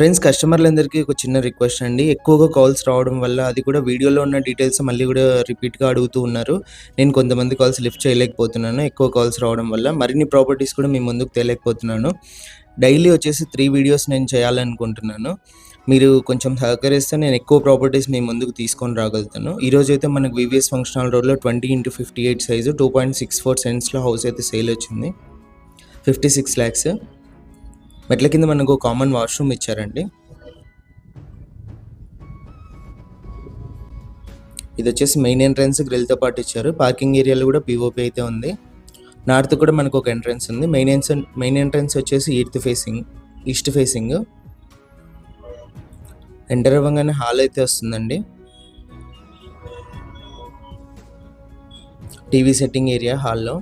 Friends, కస్టమర్లందరికీ ఒక చిన్న request అండి. ఎక్కువగా కాల్స్ రావడం వల్ల అది కూడా వీడియోలో ఉన్న డీటెయిల్స్ మళ్ళీ కూడా రిపీట్‌గా అడుగుతూ ఉన్నారు. నేను కొంతమంది కాల్స్ లిఫ్ట్ చేయలేకపోతున్నాను. ఎక్కువ కాల్స్ రావడం వల్ల మరిన్ని ప్రాపర్టీస్ కూడా మీ ముందుకు తేలేకపోతున్నాను. డైలీ వచ్చేసి 3 వీడియోస్ నేను చేయాలనుకుంటున్నాను. మీరు కొంచెం సహకరిస్తే నేను ఎక్కువ ప్రాపర్టీస్ మీ ముందుకు తీసుకొని రాగలుగుతాను. ఈరోజైతే మనకు వీవీఎస్ ఫంక్షన్ హాల్ రోడ్‌లో 20x58 సైజు 2.64 సెంట్స్‌లో హౌస్ అయితే సేల్ వచ్చింది. 56 lakhs. మెట్ల కింద మనకు కామన్ వాష్రూమ్ ఇచ్చారండి. ఇది వచ్చేసి మెయిన్ ఎంట్రన్స్ గ్రిల్తో పాటు ఇచ్చారు. పార్కింగ్ ఏరియాలో కూడా పీఓపీ అయితే ఉంది. నార్త్ కూడా మనకు ఒక ఎంట్రన్స్ ఉంది. మెయిన్ ఎంట్రన్స్ వచ్చేసి ఈస్ట్ ఫేసింగ్. ఎంటర్ అవ్వగానే హాల్ అయితే వస్తుందండి. టీవీ సెట్టింగ్ ఏరియా హాల్లో.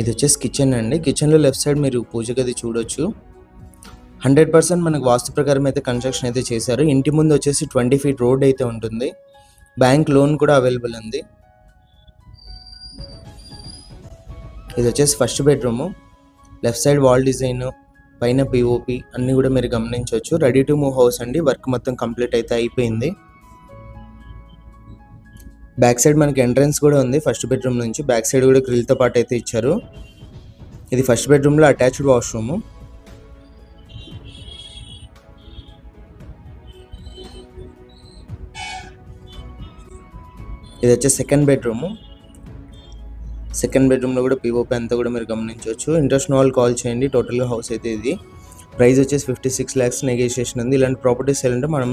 ఇది వచ్చేసి కిచెన్ అండి. కిచెన్లో లెఫ్ట్ సైడ్ మీరు పూజ గది చూడొచ్చు. 100% మనకు వాస్తు ప్రకారం అయితే కన్స్ట్రక్షన్ అయితే చేశారు. ఇంటి ముందు వచ్చేసి 20 feet రోడ్ అయితే ఉంటుంది. బ్యాంక్ లోన్ కూడా అవైలబుల్ ఉంది. ఇది వచ్చేసి first bedroom. Left side wall design, పైన పిఓపి అన్నీ కూడా మీరు గమనించవచ్చు. రెడీ టు మూవ్ హౌస్ అండి. వర్క్ మొత్తం కంప్లీట్ అయితే అయిపోయింది. బ్యాక్ సైడ్ మనకి ఎంట్రన్స్ కూడా ఉంది. ఫస్ట్ బెడ్రూమ్ నుంచి బ్యాక్ సైడ్ కూడా గ్రిల్తో పాటు అయితే ఇచ్చారు. ఇది ఫస్ట్ బెడ్రూమ్లో అటాచ్డ్ వాష్రూము. ఇది వచ్చేసి సెకండ్ బెడ్రూమ్లో కూడా పీఓపీ అంతా కూడా మీరు గమనించవచ్చు. ఇంట్రెస్ట్ ఉన్న వాళ్ళు కాల్ చేయండి. టోటల్గా హౌస్ అయితే ఇది. ప్రైస్ వచ్చేసి 56 lakhs నెగోషియేషన్ ఉంది. ఇలాంటి ప్రాపర్టీస్ చేయాలంటే మనం